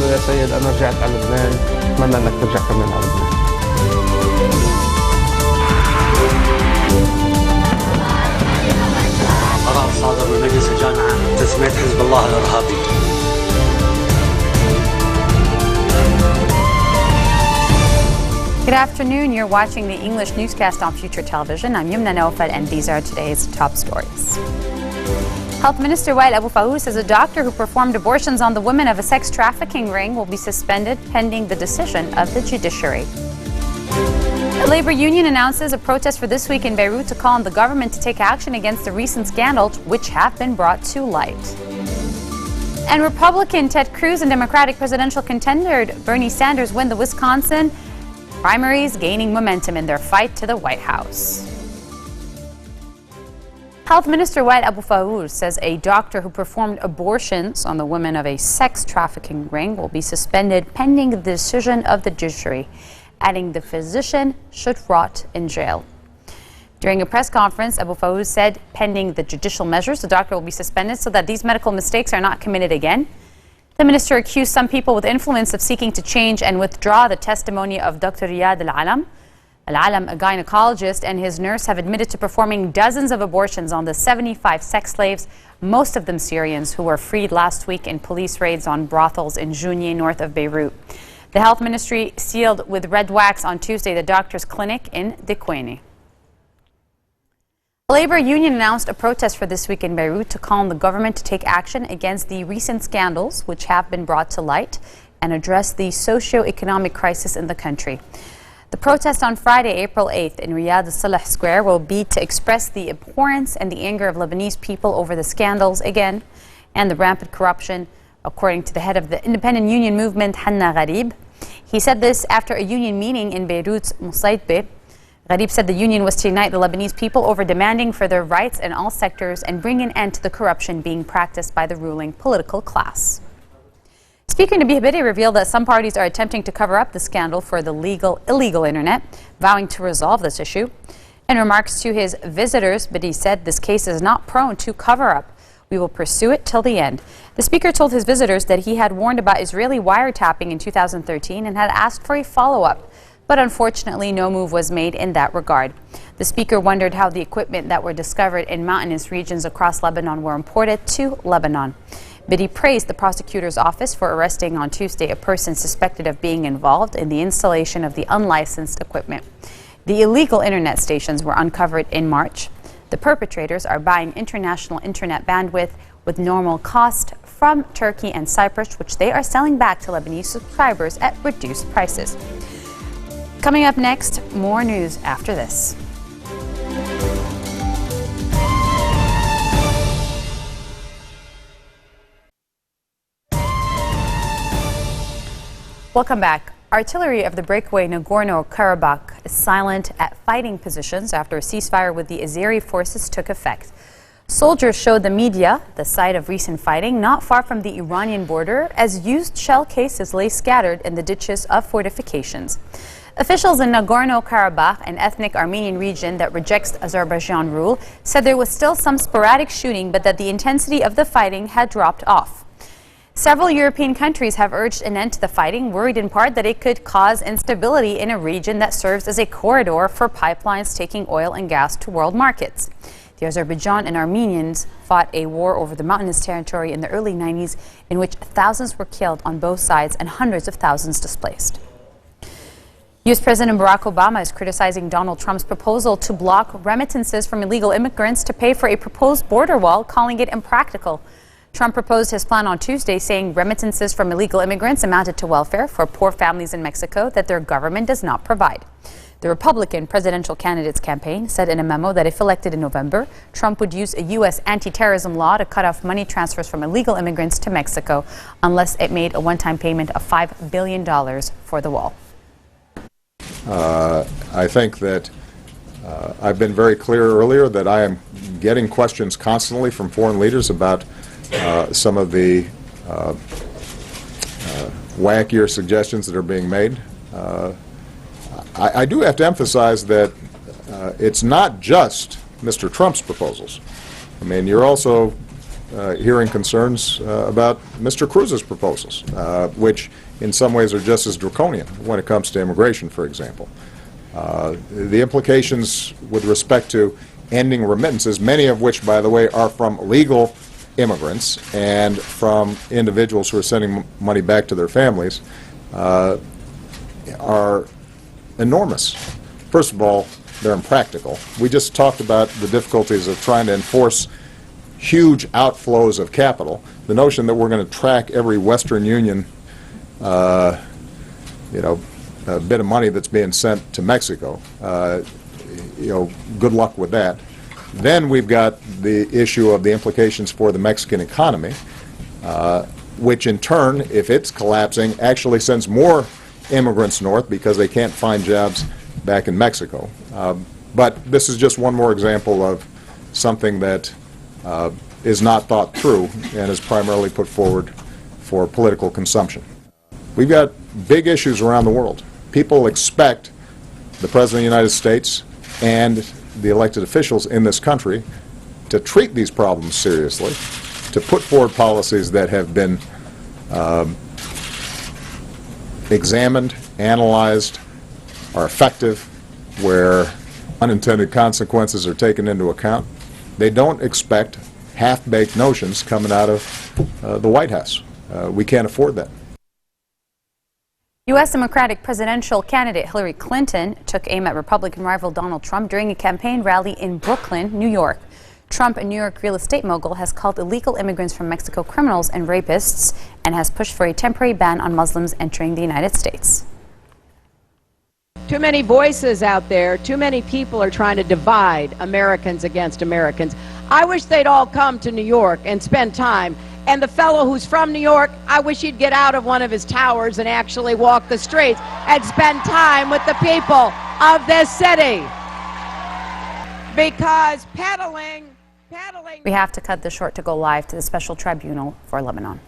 له يا سيد أنا رجعت على لبنان، أتمنى أنك ترجع كمان على لبنان. قرار صادر من مجلس الجامعة تسمية حزب الله الإرهابي. Good afternoon. You're watching the English newscast on Future Television. I'm Yumna Naufal, and these are today's top stories. Health Minister Wael Abu Fahou says a doctor who performed abortions on the women of a sex trafficking ring will be suspended pending the decision of the judiciary. The labor union announces a protest for this week in Beirut to call on the government to take action against the recent scandals which have been brought to light. And Republican Ted Cruz and Democratic presidential contender Bernie Sanders win the Wisconsin primaries, gaining momentum in their fight to the White House. Health Minister Wael Abu Fahou says a doctor who performed abortions on the women of a sex trafficking ring will be suspended pending the decision of the judiciary, adding the physician should rot in jail. During a press conference, Abu Fahou said pending the judicial measures, the doctor will be suspended so that these medical mistakes are not committed again. The minister accused some people with influence of seeking to change and withdraw the testimony of Dr. Riyad Al-Alam. Al-Alam, a gynecologist, and his nurse have admitted to performing dozens of abortions on the 75 sex slaves, most of them Syrians, who were freed last week in police raids on brothels in Jounieh, north of Beirut. The health ministry sealed with red wax on Tuesday the doctor's clinic in Dikwene. The labor union announced a protest for this week in Beirut to call on the government to take action against the recent scandals which have been brought to light and address the socio-economic crisis in the country. The protest on Friday, April 8th in Riyadh Salah Square will be to express the abhorrence and the anger of Lebanese people over the scandals again and the rampant corruption, according to the head of the independent union movement, Hanna Gharib. He said this after a union meeting in Beirut's Musaidbeh. Gharib said the union was to unite the Lebanese people over demanding for their rights in all sectors and bring an end to the corruption being practiced by the ruling political class. Speaker Nabih Berri revealed that some parties are attempting to cover up the scandal for the illegal internet, vowing to resolve this issue. In remarks to his visitors, Berri said this case is not prone to cover-up. We will pursue it till the end. The speaker told his visitors that he had warned about Israeli wiretapping in 2013 and had asked for a follow-up. But unfortunately, no move was made in that regard. The speaker wondered how the equipment that were discovered in mountainous regions across Lebanon were imported to Lebanon. Berri praised the prosecutor's office for arresting on Tuesday a person suspected of being involved in the installation of the unlicensed equipment. The illegal internet stations were uncovered in March. The perpetrators are buying international internet bandwidth with normal cost from Turkey and Cyprus, which they are selling back to Lebanese subscribers at reduced prices. Coming up next, more news after this. Welcome back. Artillery of the breakaway Nagorno-Karabakh is silent at fighting positions after a ceasefire with the Azeri forces took effect. Soldiers showed the media the site of recent fighting not far from the Iranian border as used shell cases lay scattered in the ditches of fortifications. Officials in Nagorno-Karabakh, an ethnic Armenian region that rejects Azerbaijan rule, said there was still some sporadic shooting, but that the intensity of the fighting had dropped off. Several European countries have urged an end to the fighting, worried in part that it could cause instability in a region that serves as a corridor for pipelines taking oil and gas to world markets. The Azerbaijan and Armenians fought a war over the mountainous territory in the early 90s in which thousands were killed on both sides and hundreds of thousands displaced. U.S. President Barack Obama is criticizing Donald Trump's proposal to block remittances from illegal immigrants to pay for a proposed border wall, calling it impractical. Trump proposed his plan on Tuesday, saying remittances from illegal immigrants amounted to welfare for poor families in Mexico that their government does not provide. The Republican presidential candidate's campaign said in a memo that if elected in November, Trump would use a U.S. anti-terrorism law to cut off money transfers from illegal immigrants to Mexico unless it made a one-time payment of $5 billion for the wall. I think that I've been very clear earlier that I am getting questions constantly from foreign leaders about some of the wackier suggestions that are being made. I do have to emphasize that it's not just Mr. Trump's proposals. I mean, you're also hearing concerns about Mr. Cruz's proposals, which in some ways are just as draconian when it comes to immigration, for example. The implications with respect to ending remittances, many of which, by the way, are from legal immigrants and from individuals who are sending money back to their families, are enormous. First of all, they're impractical. We just talked about the difficulties of trying to enforce huge outflows of capital. The notion that we're going to track every Western Union bit of money that's being sent to Mexico, good luck with that. Then we've got the issue of the implications for the Mexican economy, which in turn, if it's collapsing, actually sends more immigrants north because they can't find jobs back in Mexico. But this is just one more example of something that is not thought through and is primarily put forward for political consumption. We've got big issues around the world. People expect the President of the United States and the elected officials in this country to treat these problems seriously, to put forward policies that have been examined, analyzed, are effective, where unintended consequences are taken into account. They don't expect half-baked notions coming out of the White House. We can't afford that. U.S. Democratic presidential candidate Hillary Clinton took aim at Republican rival Donald Trump during a campaign rally in Brooklyn, New York. Trump, a New York real estate mogul, has called illegal immigrants from Mexico criminals and rapists and has pushed for a temporary ban on Muslims entering the United States. Too many voices out there, too many people are trying to divide Americans against Americans. I wish they'd all come to New York and spend time. And the fellow who's from New York, I wish he'd get out of one of his towers and actually walk the streets and spend time with the people of this city. Because peddling... We have to cut this short to go live to the special tribunal for Lebanon.